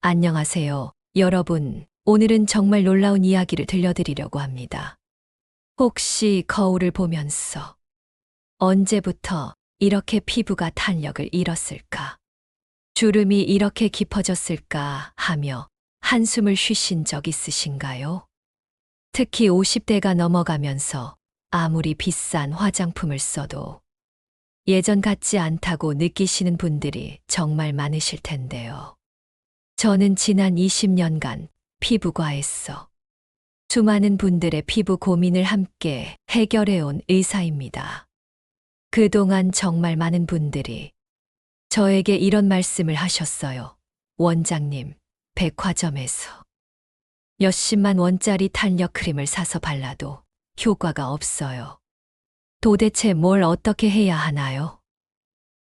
안녕하세요, 여러분. 오늘은 정말 놀라운 이야기를 들려드리려고 합니다. 혹시 거울을 보면서 언제부터 이렇게 피부가 탄력을 잃었을까? 주름이 이렇게 깊어졌을까 하며 한숨을 쉬신 적 있으신가요? 특히 50대가 넘어가면서 아무리 비싼 화장품을 써도 예전 같지 않다고 느끼시는 분들이 정말 많으실 텐데요. 저는 지난 20년간 피부과에서 수많은 분들의 피부 고민을 함께 해결해온 의사입니다. 그동안 정말 많은 분들이 저에게 이런 말씀을 하셨어요. 원장님, 백화점에서 몇십만 원짜리 탄력 크림을 사서 발라도 효과가 없어요. 도대체 뭘 어떻게 해야 하나요?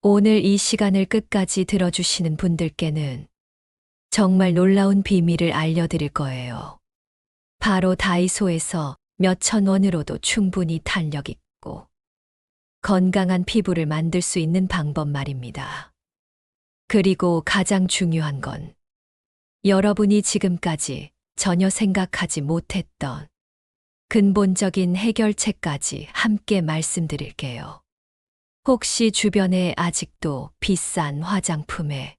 오늘 이 시간을 끝까지 들어주시는 분들께는 정말 놀라운 비밀을 알려드릴 거예요. 바로 다이소에서 몇천 원으로도 충분히 탄력 있고 건강한 피부를 만들 수 있는 방법 말입니다. 그리고 가장 중요한 건 여러분이 지금까지 전혀 생각하지 못했던 근본적인 해결책까지 함께 말씀드릴게요. 혹시 주변에 아직도 비싼 화장품에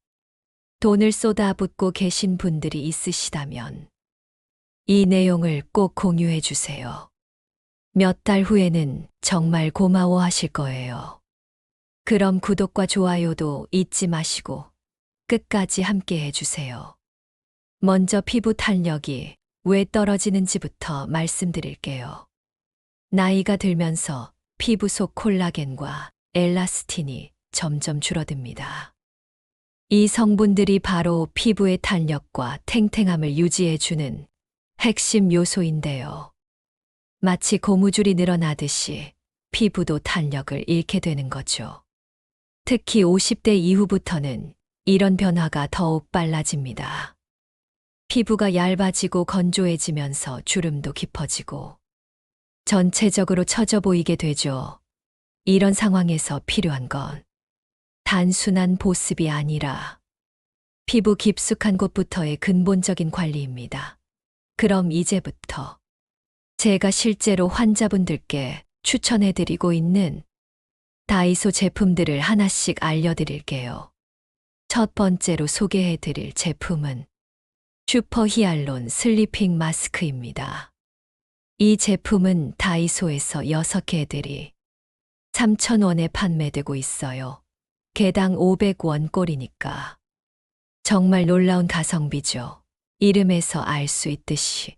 돈을 쏟아붓고 계신 분들이 있으시다면 이 내용을 꼭 공유해 주세요. 몇 달 후에는 정말 고마워하실 거예요. 그럼 구독과 좋아요도 잊지 마시고 끝까지 함께 해주세요. 먼저 피부 탄력이 왜 떨어지는지부터 말씀드릴게요. 나이가 들면서 피부 속 콜라겐과 엘라스틴이 점점 줄어듭니다. 이 성분들이 바로 피부의 탄력과 탱탱함을 유지해주는 핵심 요소인데요. 마치 고무줄이 늘어나듯이 피부도 탄력을 잃게 되는 거죠. 특히 50대 이후부터는 이런 변화가 더욱 빨라집니다. 피부가 얇아지고 건조해지면서 주름도 깊어지고 전체적으로 처져 보이게 되죠. 이런 상황에서 필요한 건 단순한 보습이 아니라 피부 깊숙한 곳부터의 근본적인 관리입니다. 그럼 이제부터 제가 실제로 환자분들께 추천해드리고 있는 다이소 제품들을 하나씩 알려드릴게요. 첫 번째로 소개해드릴 제품은 슈퍼 히알론 슬리핑 마스크입니다. 이 제품은 다이소에서 6개들이 3,000원에 판매되고 있어요. 개당 500원 꼴이니까. 정말 놀라운 가성비죠. 이름에서 알 수 있듯이.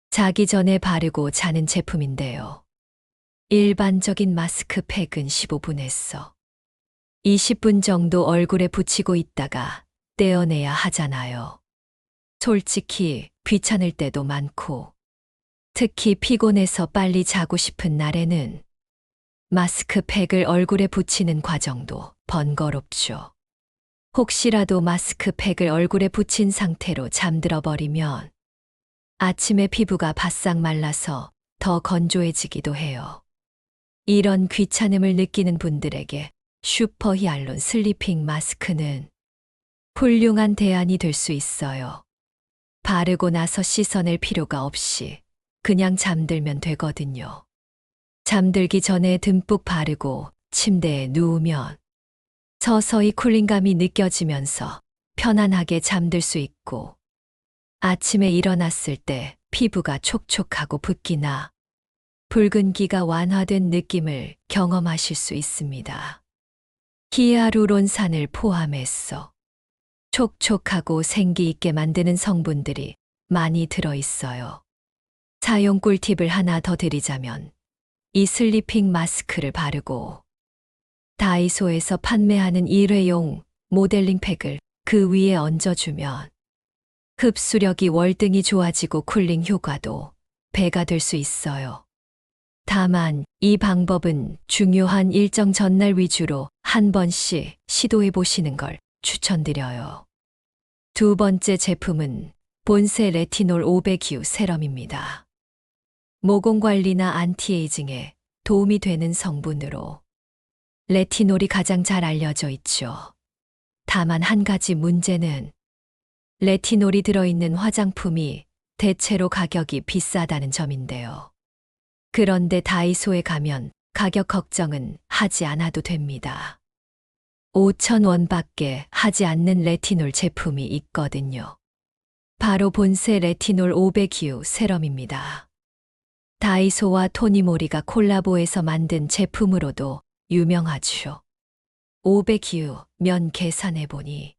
자기 전에 바르고 자는 제품인데요. 일반적인 마스크팩은 15분에서 20분 정도 얼굴에 붙이고 있다가 떼어내야 하잖아요. 솔직히 귀찮을 때도 많고, 특히 피곤해서 빨리 자고 싶은 날에는 마스크팩을 얼굴에 붙이는 과정도 번거롭죠. 혹시라도 마스크팩을 얼굴에 붙인 상태로 잠들어 버리면 아침에 피부가 바싹 말라서 더 건조해지기도 해요. 이런 귀찮음을 느끼는 분들에게 슈퍼 히알론 슬리핑 마스크는 훌륭한 대안이 될 수 있어요. 바르고 나서 씻어낼 필요가 없이 그냥 잠들면 되거든요. 잠들기 전에 듬뿍 바르고 침대에 누우면 서서히 쿨링감이 느껴지면서 편안하게 잠들 수 있고 아침에 일어났을 때 피부가 촉촉하고 붓기나 붉은기가 완화된 느낌을 경험하실 수 있습니다. 히아루론산을 포함해서 촉촉하고 생기 있게 만드는 성분들이 많이 들어 있어요. 사용 꿀팁을 하나 더 드리자면 이 슬리핑 마스크를 바르고 다이소에서 판매하는 일회용 모델링 팩을 그 위에 얹어주면 흡수력이 월등히 좋아지고 쿨링 효과도 배가 될 수 있어요. 다만 이 방법은 중요한 일정 전날 위주로 한 번씩 시도해 보시는 걸 추천드려요. 두 번째 제품은 본세 레티놀 500U 세럼입니다. 모공 관리나 안티에이징에 도움이 되는 성분으로 레티놀이 가장 잘 알려져 있죠. 다만 한 가지 문제는 레티놀이 들어있는 화장품이 대체로 가격이 비싸다는 점인데요. 그런데 다이소에 가면 가격 걱정은 하지 않아도 됩니다. 5,000원밖에 하지 않는 레티놀 제품이 있거든요. 바로 본세 레티놀 500U 세럼입니다. 다이소와 토니모리가 콜라보해서 만든 제품으로도 유명하죠. 500U 면 계산해보니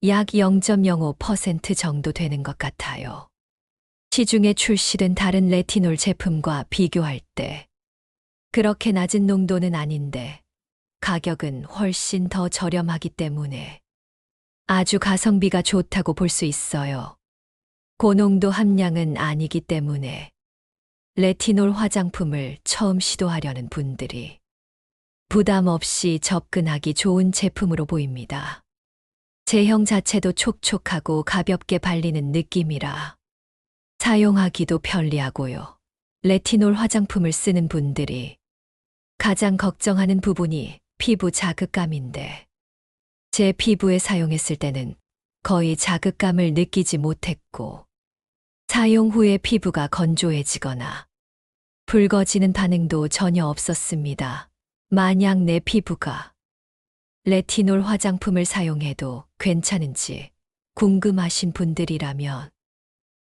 약 0.05% 정도 되는 것 같아요. 시중에 출시된 다른 레티놀 제품과 비교할 때 그렇게 낮은 농도는 아닌데 가격은 훨씬 더 저렴하기 때문에 아주 가성비가 좋다고 볼 수 있어요. 고농도 함량은 아니기 때문에 레티놀 화장품을 처음 시도하려는 분들이 부담 없이 접근하기 좋은 제품으로 보입니다. 제형 자체도 촉촉하고 가볍게 발리는 느낌이라 사용하기도 편리하고요. 레티놀 화장품을 쓰는 분들이 가장 걱정하는 부분이 피부 자극감인데 제 피부에 사용했을 때는 거의 자극감을 느끼지 못했고 사용 후에 피부가 건조해지거나 붉어지는 반응도 전혀 없었습니다. 만약 내 피부가 레티놀 화장품을 사용해도 괜찮은지 궁금하신 분들이라면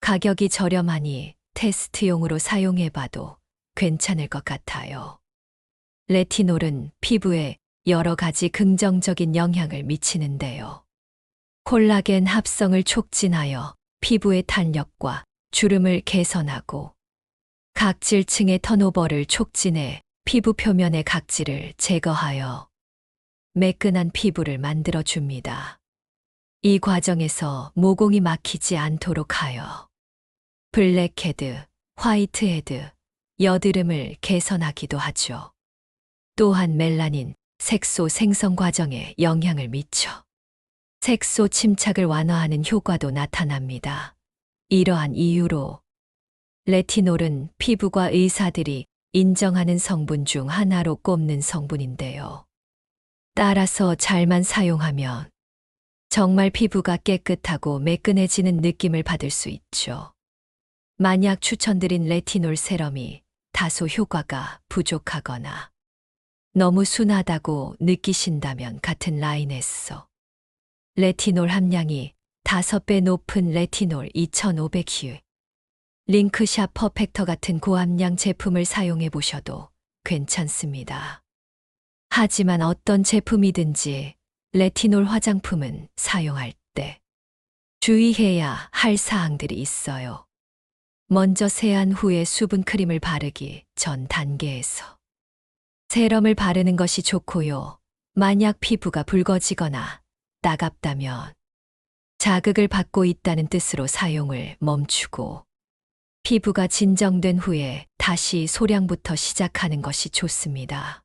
가격이 저렴하니 테스트용으로 사용해봐도 괜찮을 것 같아요. 레티놀은 피부에 여러 가지 긍정적인 영향을 미치는데요. 콜라겐 합성을 촉진하여 피부의 탄력과 주름을 개선하고 각질층의 턴오버를 촉진해 피부 표면의 각질을 제거하여 매끈한 피부를 만들어 줍니다. 이 과정에서 모공이 막히지 않도록 하여 블랙헤드, 화이트헤드, 여드름을 개선하기도 하죠. 또한 멜라닌, 색소 생성 과정에 영향을 미쳐 색소 침착을 완화하는 효과도 나타납니다. 이러한 이유로 레티놀은 피부과 의사들이 인정하는 성분 중 하나로 꼽는 성분인데요. 따라서 잘만 사용하면 정말 피부가 깨끗하고 매끈해지는 느낌을 받을 수 있죠. 만약 추천드린 레티놀 세럼이 다소 효과가 부족하거나 너무 순하다고 느끼신다면 같은 라인에서 레티놀 함량이 5배 높은 레티놀 2500U, 링크샷 퍼펙터 같은 고함량 제품을 사용해 보셔도 괜찮습니다. 하지만 어떤 제품이든지 레티놀 화장품은 사용할 때 주의해야 할 사항들이 있어요. 먼저 세안 후에 수분 크림을 바르기 전 단계에서 세럼을 바르는 것이 좋고요. 만약 피부가 붉어지거나 따갑다면 자극을 받고 있다는 뜻으로 사용을 멈추고 피부가 진정된 후에 다시 소량부터 시작하는 것이 좋습니다.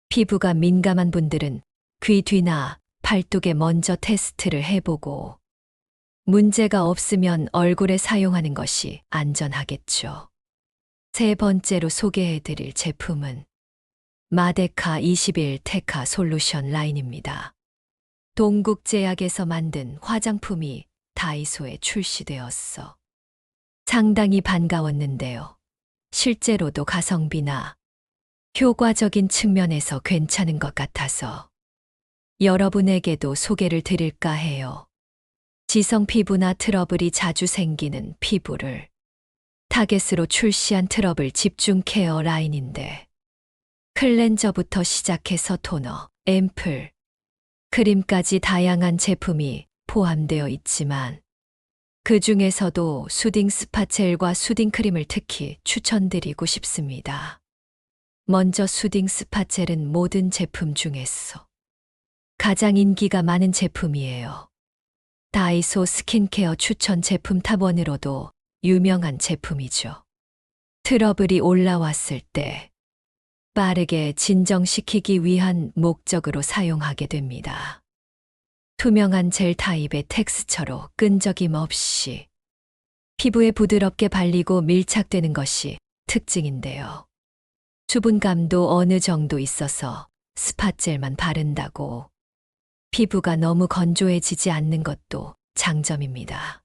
피부가 민감한 분들은 귀 뒤나 팔뚝에 먼저 테스트를 해보고 문제가 없으면 얼굴에 사용하는 것이 안전하겠죠. 세 번째로 소개해드릴 제품은 마데카 21 테카 솔루션 라인입니다. 동국제약에서 만든 화장품이 다이소에 출시되었어. 상당히 반가웠는데요. 실제로도 가성비나 효과적인 측면에서 괜찮은 것 같아서 여러분에게도 소개를 드릴까 해요. 지성 피부나 트러블이 자주 생기는 피부를 타겟으로 출시한 트러블 집중 케어 라인인데 클렌저부터 시작해서 토너, 앰플, 크림까지 다양한 제품이 포함되어 있지만 그 중에서도 수딩 스파젤과 수딩 크림을 특히 추천드리고 싶습니다. 먼저 수딩 스파젤은 모든 제품 중에서 가장 인기가 많은 제품이에요. 다이소 스킨케어 추천 제품 탑1으로도 유명한 제품이죠. 트러블이 올라왔을 때 빠르게 진정시키기 위한 목적으로 사용하게 됩니다. 투명한 젤 타입의 텍스처로 끈적임 없이 피부에 부드럽게 발리고 밀착되는 것이 특징인데요. 수분감도 어느 정도 있어서 스팟젤만 바른다고 피부가 너무 건조해지지 않는 것도 장점입니다.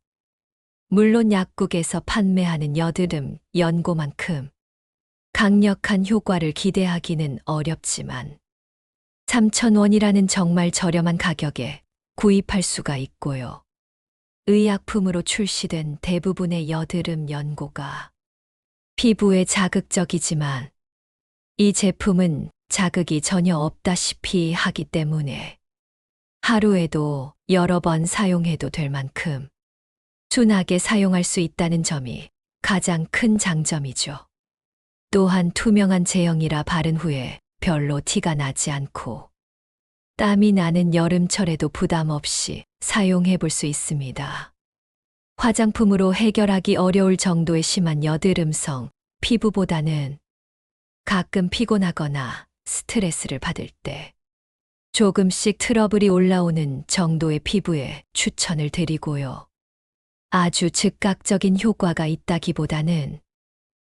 물론 약국에서 판매하는 여드름 연고만큼 강력한 효과를 기대하기는 어렵지만 3,000원이라는 정말 저렴한 가격에 구입할 수가 있고요. 의약품으로 출시된 대부분의 여드름 연고가 피부에 자극적이지만 이 제품은 자극이 전혀 없다시피 하기 때문에 하루에도 여러 번 사용해도 될 만큼 순하게 사용할 수 있다는 점이 가장 큰 장점이죠. 또한 투명한 제형이라 바른 후에 별로 티가 나지 않고 땀이 나는 여름철에도 부담 없이 사용해 볼 수 있습니다. 화장품으로 해결하기 어려울 정도의 심한 여드름성 피부보다는 가끔 피곤하거나 스트레스를 받을 때 조금씩 트러블이 올라오는 정도의 피부에 추천을 드리고요. 아주 즉각적인 효과가 있다기보다는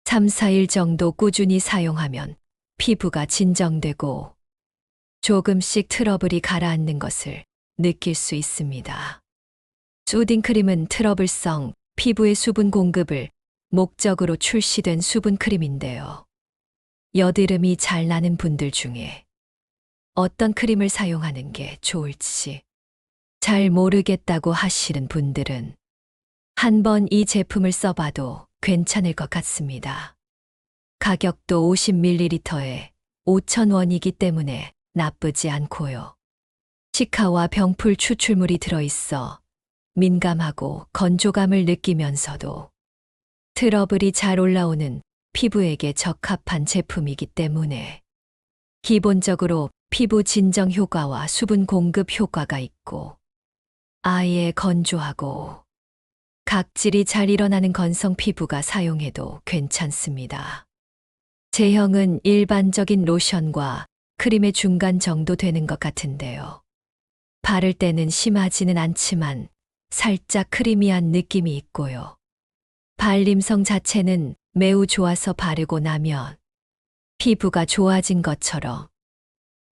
3, 4일 정도 꾸준히 사용하면 피부가 진정되고 조금씩 트러블이 가라앉는 것을 느낄 수 있습니다. 수딩크림은 트러블성 피부의 수분 공급을 목적으로 출시된 수분크림인데요. 여드름이 잘 나는 분들 중에 어떤 크림을 사용하는 게 좋을지 잘 모르겠다고 하시는 분들은 한번 이 제품을 써봐도 괜찮을 것 같습니다. 가격도 50ml에 5,000원이기 때문에 나쁘지 않고요. 시카와 병풀 추출물이 들어있어 민감하고 건조감을 느끼면서도 트러블이 잘 올라오는 피부에게 적합한 제품이기 때문에 기본적으로 피부 진정 효과와 수분 공급 효과가 있고 아예 건조하고 각질이 잘 일어나는 건성 피부가 사용해도 괜찮습니다. 제형은 일반적인 로션과 크림의 중간 정도 되는 것 같은데요. 바를 때는 심하지는 않지만 살짝 크리미한 느낌이 있고요. 발림성 자체는 매우 좋아서 바르고 나면 피부가 좋아진 것처럼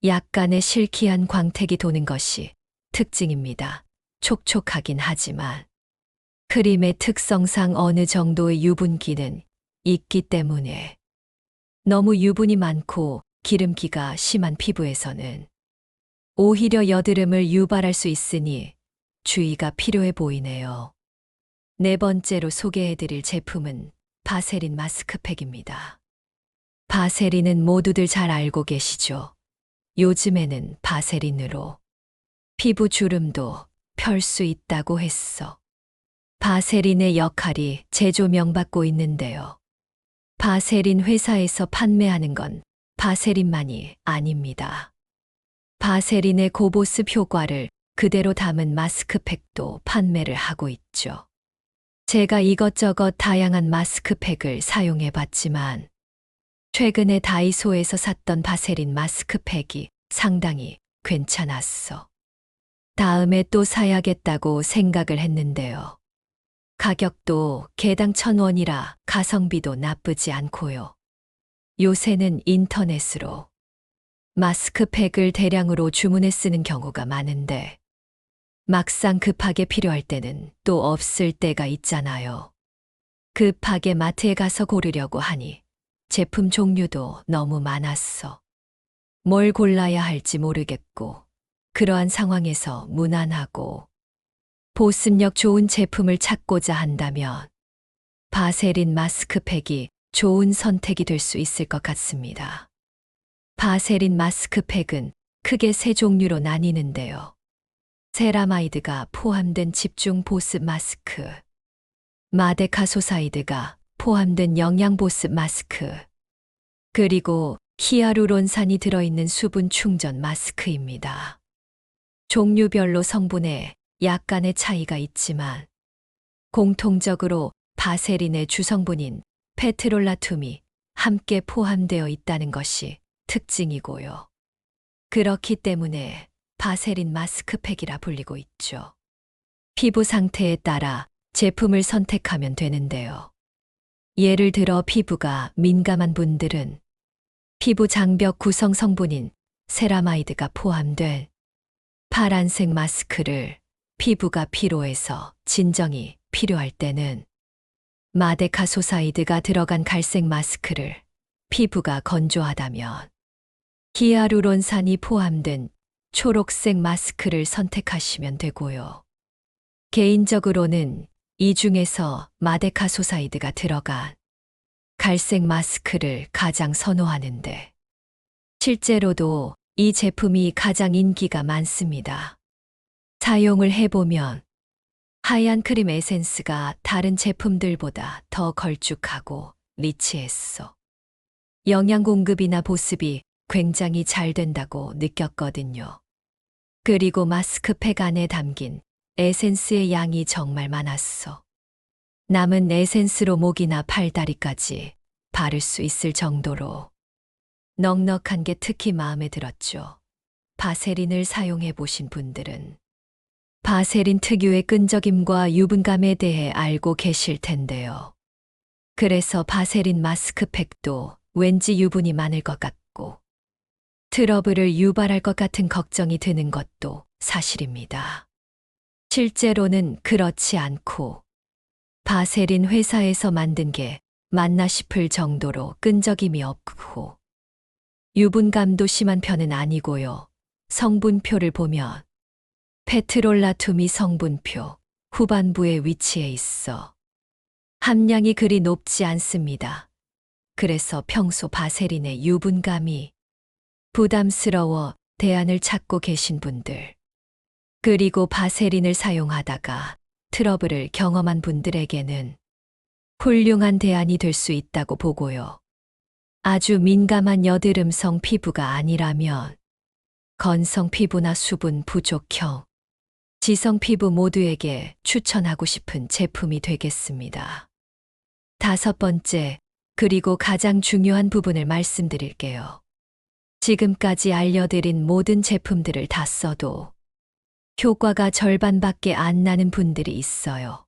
약간의 실키한 광택이 도는 것이 특징입니다. 촉촉하긴 하지만 크림의 특성상 어느 정도의 유분기는 있기 때문에 너무 유분이 많고 기름기가 심한 피부에서는 오히려 여드름을 유발할 수 있으니 주의가 필요해 보이네요. 네 번째로 소개해드릴 제품은 바세린 마스크팩입니다. 바세린은 모두들 잘 알고 계시죠? 요즘에는 바세린으로 피부 주름도 펼 수 있다고 했어. 바세린의 역할이 재조명받고 있는데요. 바세린 회사에서 판매하는 건 바세린만이 아닙니다. 바세린의 고보습 효과를 그대로 담은 마스크팩도 판매를 하고 있죠. 제가 이것저것 다양한 마스크팩을 사용해 봤지만 최근에 다이소에서 샀던 바세린 마스크팩이 상당히 괜찮았어. 다음에 또 사야겠다고 생각을 했는데요. 가격도 개당 1,000원이라 가성비도 나쁘지 않고요. 요새는 인터넷으로 마스크팩을 대량으로 주문해 쓰는 경우가 많은데 막상 급하게 필요할 때는 또 없을 때가 있잖아요. 급하게 마트에 가서 고르려고 하니 제품 종류도 너무 많았어. 뭘 골라야 할지 모르겠고 그러한 상황에서 무난하고 보습력 좋은 제품을 찾고자 한다면 바세린 마스크팩이 좋은 선택이 될 수 있을 것 같습니다. 바세린 마스크팩은 크게 세 종류로 나뉘는데요. 세라마이드가 포함된 집중 보습 마스크, 마데카소사이드가 포함된 영양 보습 마스크, 그리고 히아루론산이 들어있는 수분 충전 마스크입니다. 종류별로 성분에 약간의 차이가 있지만 공통적으로 바세린의 주성분인 페트롤라툼이 함께 포함되어 있다는 것이 특징이고요. 그렇기 때문에 바세린 마스크팩이라 불리고 있죠. 피부 상태에 따라 제품을 선택하면 되는데요. 예를 들어 피부가 민감한 분들은 피부 장벽 구성 성분인 세라마이드가 포함된 파란색 마스크를 피부가 피로해서 진정이 필요할 때는 마데카소사이드가 들어간 갈색 마스크를, 피부가 건조하다면 히아루론산이 포함된 초록색 마스크를 선택하시면 되고요. 개인적으로는 이 중에서 마데카소사이드가 들어간 갈색 마스크를 가장 선호하는데, 실제로도 이 제품이 가장 인기가 많습니다. 사용을 해보면 하얀 크림 에센스가 다른 제품들보다 더 걸쭉하고 리치했어. 영양 공급이나 보습이 굉장히 잘 된다고 느꼈거든요. 그리고 마스크팩 안에 담긴 에센스의 양이 정말 많았어. 남은 에센스로 목이나 팔다리까지 바를 수 있을 정도로 넉넉한 게 특히 마음에 들었죠. 바세린을 사용해 보신 분들은 바세린 특유의 끈적임과 유분감에 대해 알고 계실 텐데요. 그래서 바세린 마스크팩도 왠지 유분이 많을 것 같고 트러블을 유발할 것 같은 걱정이 드는 것도 사실입니다. 실제로는 그렇지 않고 바세린 회사에서 만든 게 맞나 싶을 정도로 끈적임이 없고 유분감도 심한 편은 아니고요. 성분표를 보면 페트롤라툼이 성분표 후반부에 위치해 있어 함량이 그리 높지 않습니다. 그래서 평소 바세린의 유분감이 부담스러워 대안을 찾고 계신 분들, 그리고 바세린을 사용하다가 트러블을 경험한 분들에게는 훌륭한 대안이 될 수 있다고 보고요. 아주 민감한 여드름성 피부가 아니라면 건성 피부나 수분 부족형, 지성 피부 모두에게 추천하고 싶은 제품이 되겠습니다. 5번째, 그리고 가장 중요한 부분을 말씀드릴게요. 지금까지 알려드린 모든 제품들을 다 써도 효과가 절반밖에 안 나는 분들이 있어요.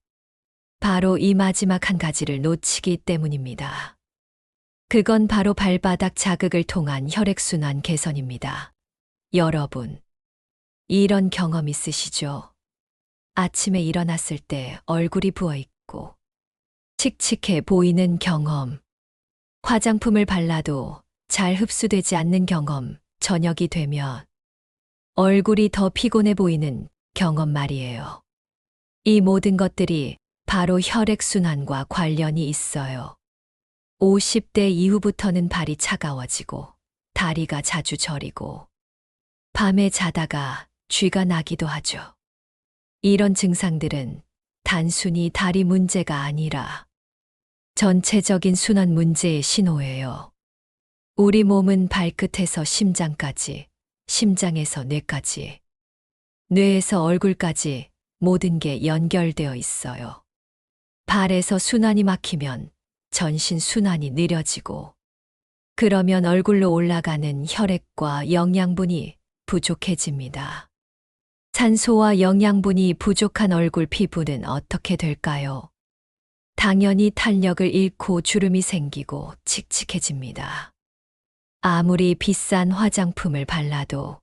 바로 이 마지막 한 가지를 놓치기 때문입니다. 그건 바로 발바닥 자극을 통한 혈액순환 개선입니다. 여러분, 이런 경험 있으시죠? 아침에 일어났을 때 얼굴이 부어있고 칙칙해 보이는 경험, 화장품을 발라도 잘 흡수되지 않는 경험, 저녁이 되면 얼굴이 더 피곤해 보이는 경험 말이에요. 이 모든 것들이 바로 혈액순환과 관련이 있어요. 50대 이후부터는 발이 차가워지고 다리가 자주 저리고 밤에 자다가 쥐가 나기도 하죠. 이런 증상들은 단순히 다리 문제가 아니라 전체적인 순환 문제의 신호예요. 우리 몸은 발끝에서 심장까지, 심장에서 뇌까지, 뇌에서 얼굴까지 모든 게 연결되어 있어요. 발에서 순환이 막히면 전신 순환이 느려지고, 그러면 얼굴로 올라가는 혈액과 영양분이 부족해집니다. 산소와 영양분이 부족한 얼굴 피부는 어떻게 될까요? 당연히 탄력을 잃고 주름이 생기고 칙칙해집니다. 아무리 비싼 화장품을 발라도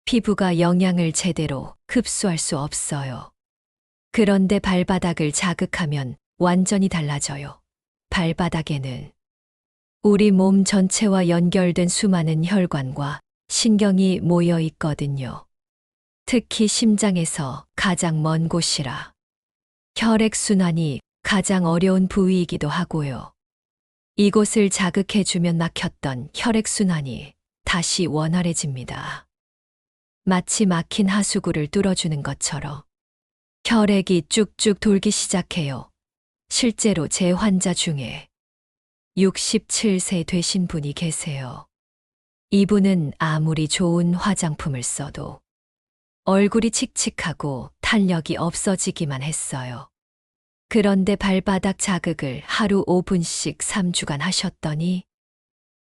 피부가 영양을 제대로 흡수할 수 없어요. 그런데 발바닥을 자극하면 완전히 달라져요. 발바닥에는 우리 몸 전체와 연결된 수많은 혈관과 신경이 모여 있거든요. 특히 심장에서 가장 먼 곳이라 혈액순환이 가장 어려운 부위이기도 하고요. 이곳을 자극해주면 막혔던 혈액순환이 다시 원활해집니다. 마치 막힌 하수구를 뚫어주는 것처럼 혈액이 쭉쭉 돌기 시작해요. 실제로 제 환자 중에 67세 되신 분이 계세요. 이분은 아무리 좋은 화장품을 써도 얼굴이 칙칙하고 탄력이 없어지기만 했어요. 그런데 발바닥 자극을 하루 5분씩 3주간 하셨더니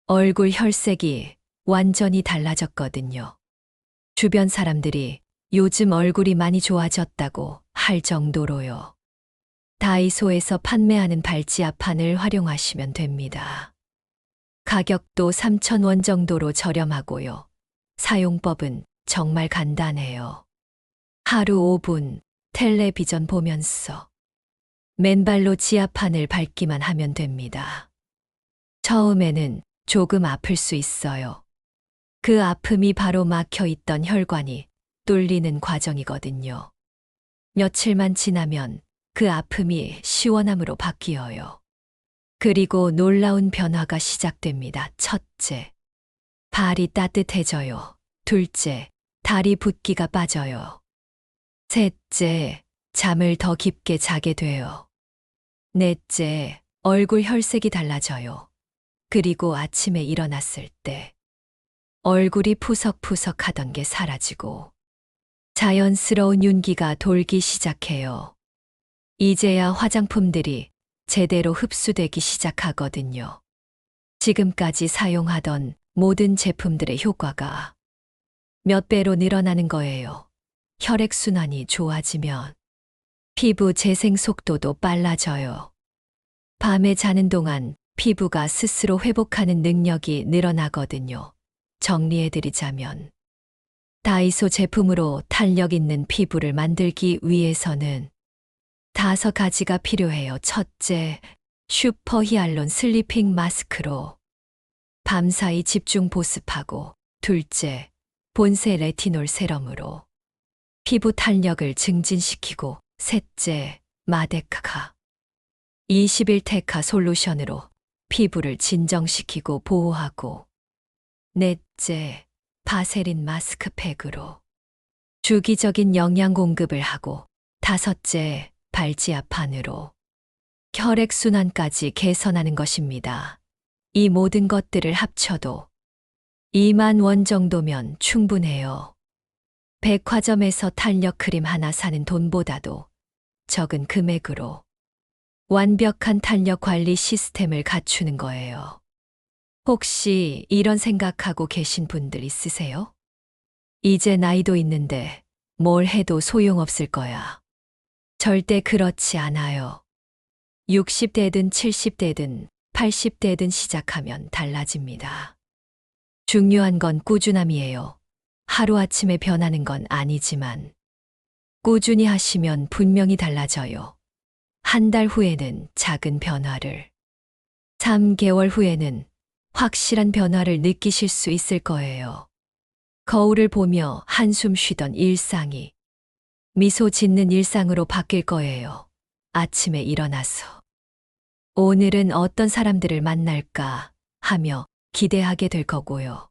얼굴 혈색이 완전히 달라졌거든요. 주변 사람들이 요즘 얼굴이 많이 좋아졌다고 할 정도로요. 다이소에서 판매하는 발지압판을 활용하시면 됩니다. 가격도 3,000원 정도로 저렴하고요. 사용법은 정말 간단해요. 하루 5분 텔레비전 보면서 맨발로 지하판을 밟기만 하면 됩니다. 처음에는 조금 아플 수 있어요. 그 아픔이 바로 막혀 있던 혈관이 뚫리는 과정이거든요. 며칠만 지나면 그 아픔이 시원함으로 바뀌어요. 그리고 놀라운 변화가 시작됩니다. 첫째, 발이 따뜻해져요. 둘째, 다리 붓기가 빠져요. 셋째, 잠을 더 깊게 자게 돼요. 넷째, 얼굴 혈색이 달라져요. 그리고 아침에 일어났을 때 얼굴이 푸석푸석 하던 게 사라지고 자연스러운 윤기가 돌기 시작해요. 이제야 화장품들이 제대로 흡수되기 시작하거든요. 지금까지 사용하던 모든 제품들의 효과가 몇 배로 늘어나는 거예요. 혈액순환이 좋아지면 피부 재생 속도도 빨라져요. 밤에 자는 동안 피부가 스스로 회복하는 능력이 늘어나거든요. 정리해드리자면 다이소 제품으로 탄력 있는 피부를 만들기 위해서는 5가지가 필요해요. 첫째, 슈퍼 히알론 슬리핑 마스크로 밤사이 집중 보습하고, 둘째, 본세 레티놀 세럼으로 피부 탄력을 증진시키고, 셋째, 마데카가 21테카 솔루션으로 피부를 진정시키고 보호하고, 넷째, 바세린 마스크팩으로 주기적인 영양 공급을 하고, 다섯째, 발지압판으로 혈액순환까지 개선하는 것입니다. 이 모든 것들을 합쳐도 2만 원 정도면 충분해요. 백화점에서 탄력 크림 하나 사는 돈보다도 적은 금액으로 완벽한 탄력 관리 시스템을 갖추는 거예요. 혹시 이런 생각하고 계신 분들 있으세요? 이제 나이도 있는데 뭘 해도 소용없을 거야. 절대 그렇지 않아요. 60대든 70대든 80대든 시작하면 달라집니다. 중요한 건 꾸준함이에요. 하루아침에 변하는 건 아니지만 꾸준히 하시면 분명히 달라져요. 한 달 후에는 작은 변화를, 3개월 후에는 확실한 변화를 느끼실 수 있을 거예요. 거울을 보며 한숨 쉬던 일상이 미소 짓는 일상으로 바뀔 거예요. 아침에 일어나서 오늘은 어떤 사람들을 만날까 하며 기대하게 될 거고요.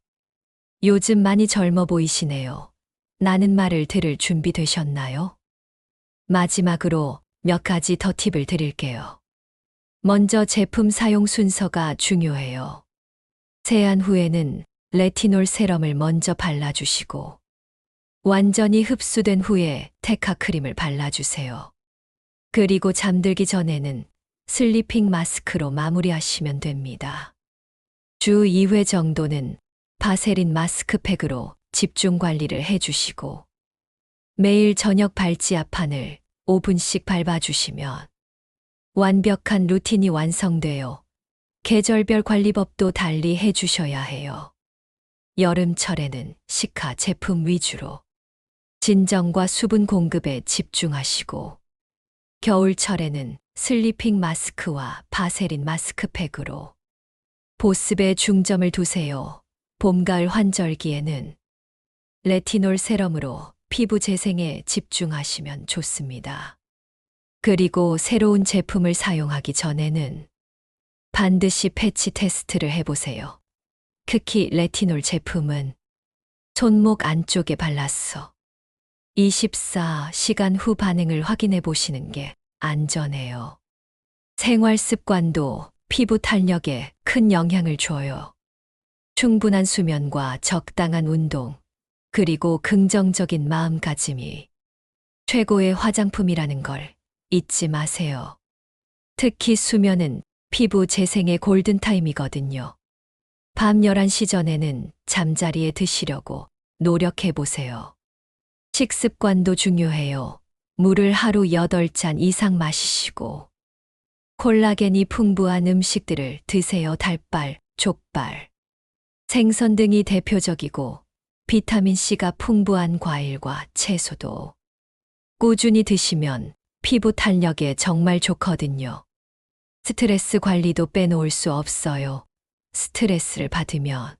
요즘 많이 젊어 보이시네요. 나는 말을 들을 준비 되셨나요? 마지막으로 몇 가지 더 팁을 드릴게요. 먼저 제품 사용 순서가 중요해요. 세안 후에는 레티놀 세럼을 먼저 발라주시고, 완전히 흡수된 후에 테카 크림을 발라주세요. 그리고 잠들기 전에는 슬리핑 마스크로 마무리하시면 됩니다. 주 2회 정도는 바세린 마스크팩으로 집중 관리를 해주시고, 매일 저녁 발지압판을 5분씩 밟아주시면 완벽한 루틴이 완성돼요. 계절별 관리법도 달리 해주셔야 해요. 여름철에는 시카 제품 위주로 진정과 수분 공급에 집중하시고, 겨울철에는 슬리핑 마스크와 바세린 마스크팩으로 보습에 중점을 두세요. 봄, 가을 환절기에는 레티놀 세럼으로 피부 재생에 집중하시면 좋습니다. 그리고 새로운 제품을 사용하기 전에는 반드시 패치 테스트를 해보세요. 특히 레티놀 제품은 손목 안쪽에 발랐어 24시간 후 반응을 확인해 보시는 게 안전해요. 생활 습관도 피부 탄력에 큰 영향을 줘요. 충분한 수면과 적당한 운동, 그리고 긍정적인 마음가짐이 최고의 화장품이라는 걸 잊지 마세요. 특히 수면은 피부 재생의 골든타임이거든요. 밤 11시 전에는 잠자리에 드시려고 노력해 보세요. 식습관도 중요해요. 물을 하루 8잔 이상 마시시고, 콜라겐이 풍부한 음식들을 드세요. 닭발, 족발, 생선 등이 대표적이고, 비타민C가 풍부한 과일과 채소도 꾸준히 드시면 피부 탄력에 정말 좋거든요. 스트레스 관리도 빼놓을 수 없어요. 스트레스를 받으면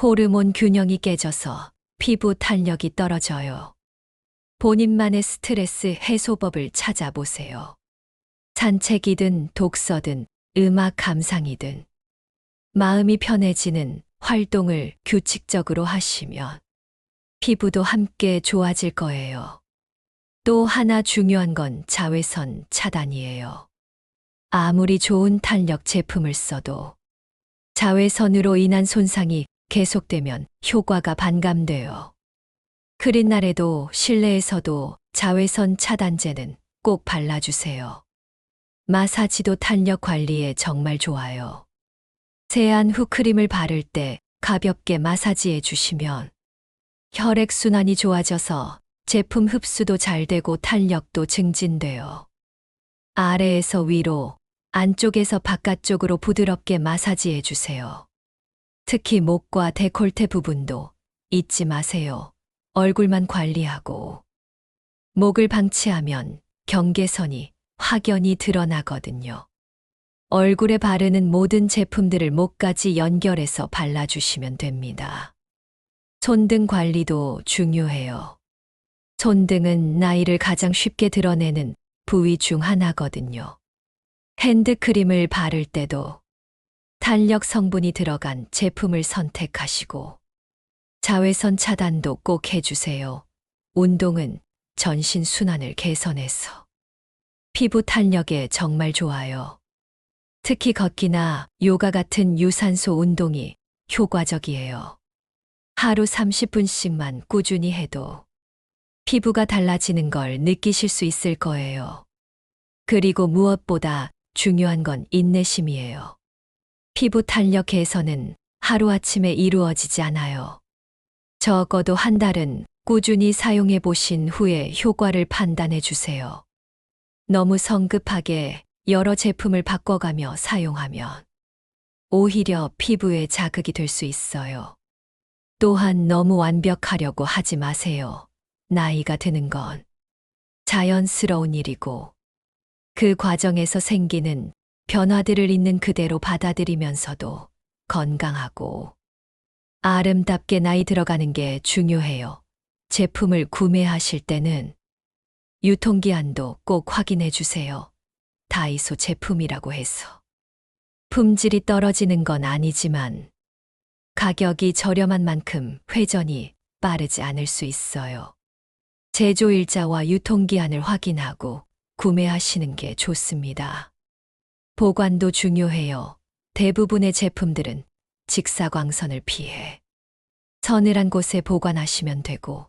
호르몬 균형이 깨져서 피부 탄력이 떨어져요. 본인만의 스트레스 해소법을 찾아보세요. 산책이든 독서든 음악 감상이든 마음이 편해지는 활동을 규칙적으로 하시면 피부도 함께 좋아질 거예요. 또 하나 중요한 건 자외선 차단이에요. 아무리 좋은 탄력 제품을 써도 자외선으로 인한 손상이 계속되면 효과가 반감돼요. 흐린 날에도 실내에서도 자외선 차단제는 꼭 발라주세요. 마사지도 탄력 관리에 정말 좋아요. 세안 후 크림을 바를 때 가볍게 마사지해 주시면 혈액순환이 좋아져서 제품 흡수도 잘 되고 탄력도 증진돼요. 아래에서 위로, 안쪽에서 바깥쪽으로 부드럽게 마사지해 주세요. 특히 목과 데콜테 부분도 잊지 마세요. 얼굴만 관리하고 목을 방치하면 경계선이 확연히 드러나거든요. 얼굴에 바르는 모든 제품들을 목까지 연결해서 발라주시면 됩니다. 손등 관리도 중요해요. 손등은 나이를 가장 쉽게 드러내는 부위 중 하나거든요. 핸드크림을 바를 때도 탄력 성분이 들어간 제품을 선택하시고 자외선 차단도 꼭 해주세요. 운동은 전신 순환을 개선해서 피부 탄력에 정말 좋아요. 특히 걷기나 요가 같은 유산소 운동이 효과적이에요. 하루 30분씩만 꾸준히 해도 피부가 달라지는 걸 느끼실 수 있을 거예요. 그리고 무엇보다 중요한 건 인내심이에요. 피부 탄력 개선은 하루아침에 이루어지지 않아요. 적어도 한 달은 꾸준히 사용해 보신 후에 효과를 판단해 주세요. 너무 성급하게 여러 제품을 바꿔가며 사용하면 오히려 피부에 자극이 될 수 있어요. 또한 너무 완벽하려고 하지 마세요. 나이가 드는 건 자연스러운 일이고 그 과정에서 생기는 변화들을 있는 그대로 받아들이면서도 건강하고 아름답게 나이 들어가는 게 중요해요. 제품을 구매하실 때는 유통기한도 꼭 확인해 주세요. 다이소 제품이라고 해서 품질이 떨어지는 건 아니지만 가격이 저렴한 만큼 회전이 빠르지 않을 수 있어요. 제조일자와 유통기한을 확인하고 구매하시는 게 좋습니다. 보관도 중요해요. 대부분의 제품들은 직사광선을 피해 서늘한 곳에 보관하시면 되고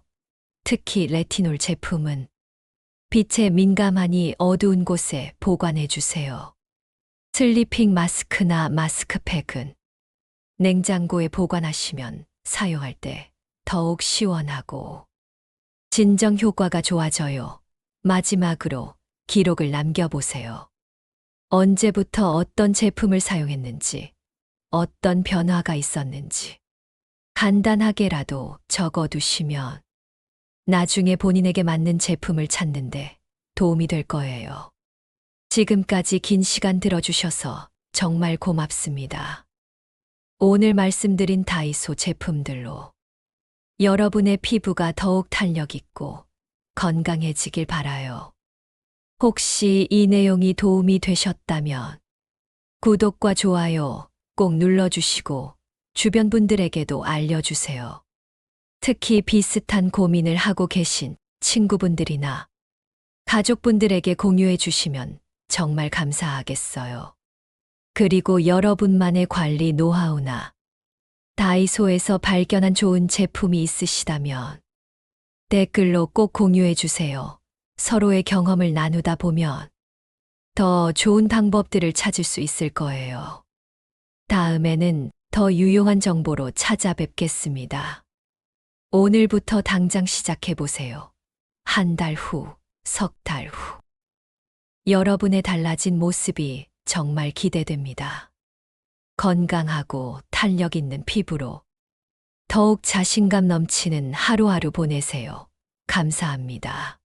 특히 레티놀 제품은 빛에 민감하니 어두운 곳에 보관해 주세요. 슬리핑 마스크나 마스크팩은 냉장고에 보관하시면 사용할 때 더욱 시원하고 진정 효과가 좋아져요. 마지막으로 기록을 남겨보세요. 언제부터 어떤 제품을 사용했는지, 어떤 변화가 있었는지 간단하게라도 적어두시면 나중에 본인에게 맞는 제품을 찾는데 도움이 될 거예요. 지금까지 긴 시간 들어주셔서 정말 고맙습니다. 오늘 말씀드린 다이소 제품들로 여러분의 피부가 더욱 탄력 있고 건강해지길 바라요. 혹시 이 내용이 도움이 되셨다면 구독과 좋아요 꼭 눌러주시고 주변 분들에게도 알려주세요. 특히 비슷한 고민을 하고 계신 친구분들이나 가족분들에게 공유해 주시면 정말 감사하겠어요. 그리고 여러분만의 관리 노하우나 다이소에서 발견한 좋은 제품이 있으시다면 댓글로 꼭 공유해 주세요. 서로의 경험을 나누다 보면 더 좋은 방법들을 찾을 수 있을 거예요. 다음에는 더 유용한 정보로 찾아뵙겠습니다. 오늘부터 당장 시작해 보세요. 한 달 후, 석 달 후. 여러분의 달라진 모습이 정말 기대됩니다. 건강하고 탄력 있는 피부로 더욱 자신감 넘치는 하루하루 보내세요. 감사합니다.